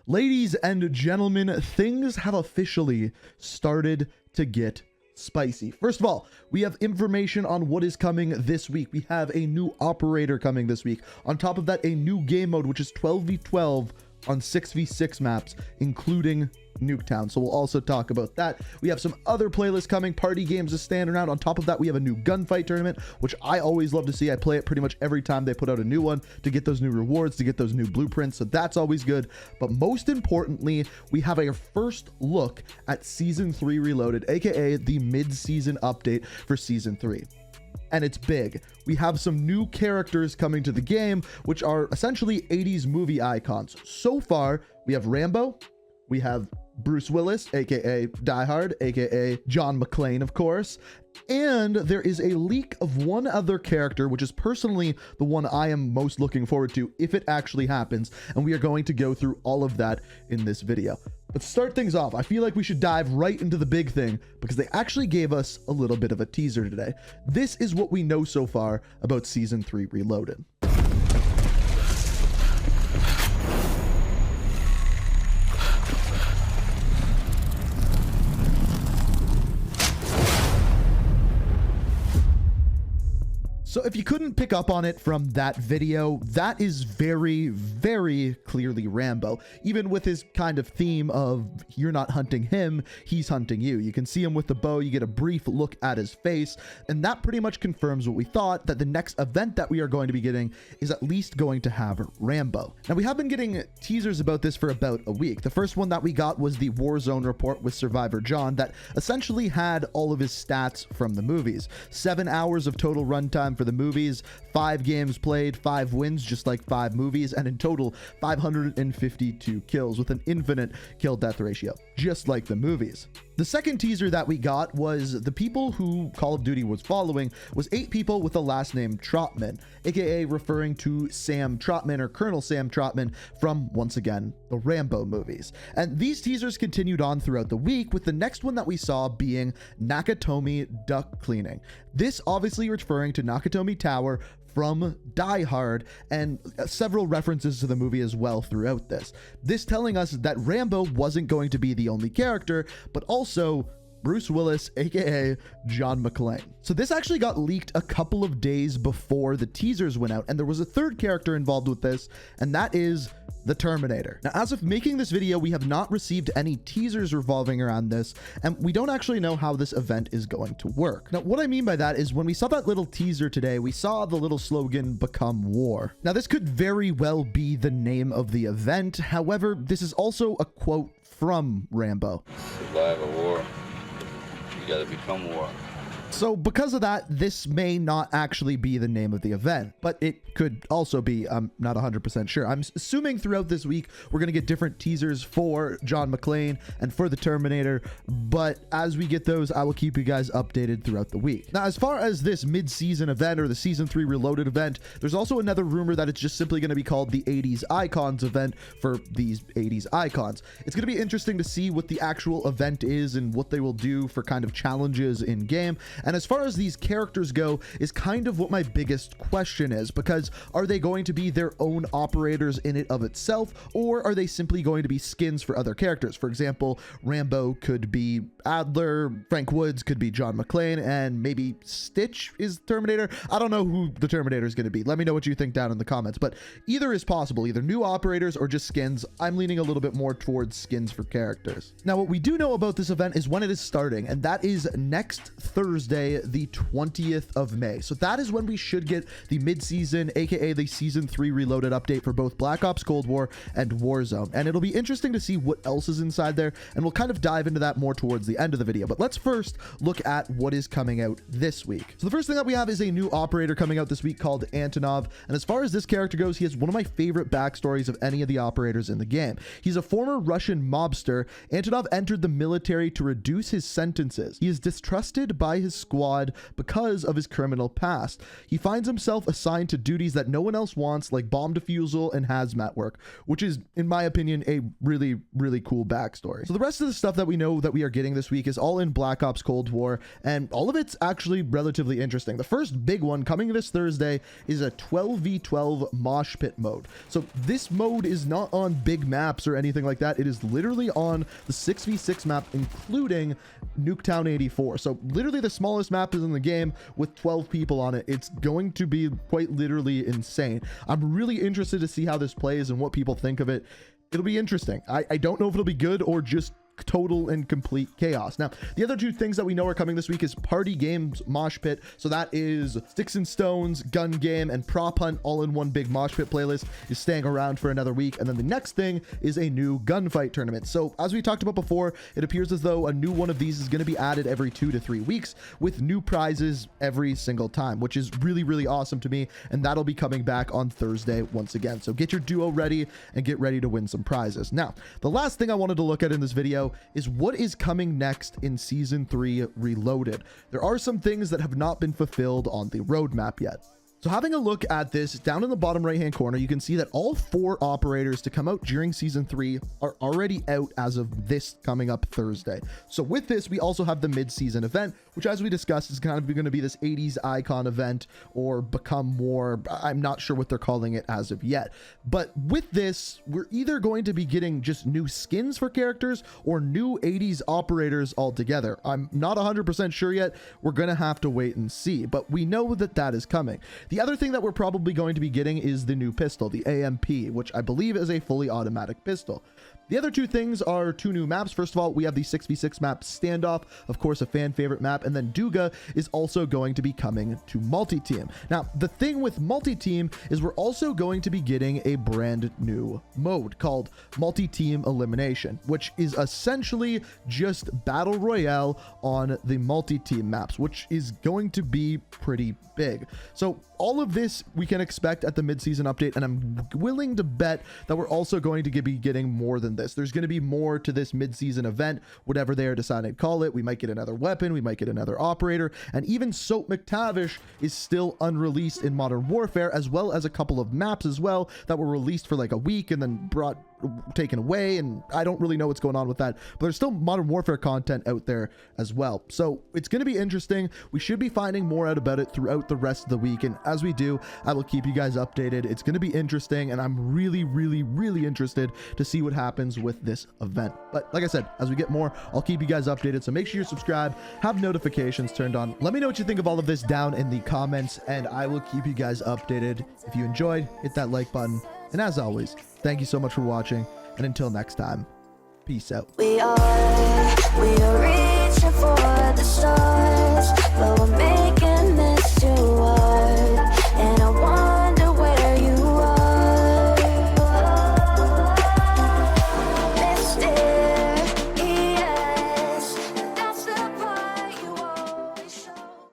Ladies and gentlemen, things have officially started to get spicy. First of all, we have information on what is coming this week. We have a new operator coming this week. On top of that, a new game mode, which is 12v12 on 6v6 maps, including Nuketown. So we'll also talk about that. We have some other playlists coming. Party games is standing around. On top of that, we have a new gunfight tournament, which I always love to see. I play it pretty much every time they put out a new one to get those new rewards, to get those new blueprints. So that's always good. But most importantly, we have our first look at Season 3 Reloaded, aka the mid-season update for Season 3. And it's big. We have some new characters coming to the game, which are essentially 80s movie icons. So far, we have Rambo, we have Bruce Willis, aka Die Hard, aka John McClane, of course. And there is a leak of one other character, which is personally the one I am most looking forward to if it actually happens. And we are going to go through all of that in this video. But to start things off, I feel like we should dive right into the big thing because they actually gave us a little bit of a teaser today. This is what we know so far about Season 3 Reloaded. So if you couldn't pick up on it from that video, that is very, very clearly Rambo. Even with his kind of theme of you're not hunting him, he's hunting you. You can see him with the bow, you get a brief look at his face, and that pretty much confirms what we thought, that the next event that we are going to be getting is at least going to have Rambo. Now we have been getting teasers about this for about a week. The first one that we got was the Warzone report with Survivor John that essentially had all of his stats from the movies. 7 hours of total runtime for the movies, 5 games played, 5 wins, just like 5 movies, and in total 552 kills with an infinite kill death ratio, just like the movies. The second teaser that we got was the people who Call of Duty was following was 8 people with the last name Trotman, aka referring to Sam Trotman or Colonel Sam Trotman from, once again, the Rambo movies. And these teasers continued on throughout the week, with the next one that we saw being Nakatomi duck cleaning. This obviously referring to Nakatomi Tower from Die Hard, and several references to the movie as well throughout this. This telling us that Rambo wasn't going to be the only character, but also Bruce Willis, aka John McClane. So this actually got leaked a couple of days before the teasers went out, and there was a third character involved with this, and that is the Terminator. Now, as of making this video, we have not received any teasers revolving around this, and we don't actually know how this event is going to work. Now, what I mean by that is when we saw that little teaser today, we saw the little slogan, "Become War." Now, this could very well be the name of the event. However, this is also a quote from Rambo. Survive a war. You gotta become war. So because of that, this may not actually be the name of the event, but it could also be. I'm not 100% sure. I'm assuming throughout this week, we're going to get different teasers for John McClane and for the Terminator, but as we get those, I will keep you guys updated throughout the week. Now, as far as this mid-season event or the Season 3 Reloaded event, there's also another rumor that it's just simply going to be called the 80s Icons event for these 80s icons. It's going to be interesting to see what the actual event is and what they will do for kind of challenges in game. And as far as these characters go is kind of what my biggest question is, because are they going to be their own operators in it of itself, or are they simply going to be skins for other characters? For example, Rambo could be Adler, Frank Woods could be John McClane, and maybe Stitch is Terminator. I don't know who the Terminator is going to be. Let me know what you think down in the comments, but either is possible, either new operators or just skins. I'm leaning a little bit more towards skins for characters. Now, what we do know about this event is when it is starting, and that is next Thursday, the 20th of May. So that is when we should get the mid-season, aka the Season 3 Reloaded update for both Black Ops Cold War and Warzone. And it'll be interesting to see what else is inside there, and we'll kind of dive into that more towards the end of the video. But let's first look at what is coming out this week. So the first thing that we have is a new operator coming out this week called Antonov. And as far as this character goes, he has one of my favorite backstories of any of the operators in the game. He's a former Russian mobster. Antonov entered the military to reduce his sentences. He is distrusted by his squad because of his criminal past. He finds himself assigned to duties that no one else wants, like bomb defusal and hazmat work, which is, in my opinion, a really, really cool backstory. So the rest of the stuff that we know that we are getting this week is all in Black Ops Cold War, and all of it's actually relatively interesting. The first big one coming this Thursday is a 12v12 mosh pit mode. So this mode is not on big maps or anything like that. It is literally on the 6v6 map, including Nuketown 84. So literally the smallest map is in the game with 12 people on it. It's going to be quite literally insane. I'm really interested to see how this plays and what people think of it. It'll be interesting. I don't know if it'll be good or just total and complete chaos. Now, the other two things that we know are coming this week is Party Games Mosh Pit. So that is Sticks and Stones, Gun Game, and Prop Hunt all in one big mosh pit playlist is staying around for another week. And then the next thing is a new gunfight tournament. So as we talked about before, it appears as though a new one of these is going to be added every 2 to 3 weeks with new prizes every single time, which is really, really awesome to me. And that'll be coming back on Thursday once again. So get your duo ready and get ready to win some prizes. Now, the last thing I wanted to look at in this video is what is coming next in Season 3 Reloaded. There are some things that have not been fulfilled on the roadmap yet. So having a look at this, down in the bottom right hand corner, you can see that all 4 operators to come out during Season 3 are already out as of this coming up Thursday. So with this, we also have the mid-season event, which, as we discussed, is kind of going to be this 80s icon event, or become more, I'm not sure what they're calling it as of yet. But with this, we're either going to be getting just new skins for characters or new 80s operators altogether. I'm not 100% sure yet. We're going to have to wait and see, but we know that that is coming. The other thing that we're probably going to be getting is the new pistol, the AMP, which I believe is a fully automatic pistol. The other two things are 2 new maps. First of all, we have the 6v6 map Standoff, of course, a fan favorite map, and then Duga is also going to be coming to multi-team. Now, the thing with multi-team is we're also going to be getting a brand new mode called multi-team elimination, which is essentially just battle royale on the multi-team maps, which is going to be pretty big. So all of this we can expect at the mid-season update, and I'm willing to bet that we're also going to be getting more than this. There's going to be more to this mid-season event, whatever they are deciding to call it. We might get another weapon, we might get another operator, and even Soap McTavish is still unreleased in Modern Warfare, as well as a couple of maps as well that were released for like a week and then taken away, and I don't really know what's going on with that, but there's still Modern Warfare content out there as well. So it's going to be interesting. We should be finding more out about it throughout the rest of the week, and as we do, I will keep you guys updated. It's going to be interesting, and I'm really, really, really interested to see what happens with this event. But like I said, as we get more, I'll keep you guys updated, so make sure you're subscribed, have notifications turned on. Let me know what you think of all of this down in the comments, and I will keep you guys updated. If you enjoyed, hit that like button, and as always, thank you so much for watching, and until next time, peace out. We are reaching for the stars, but we're making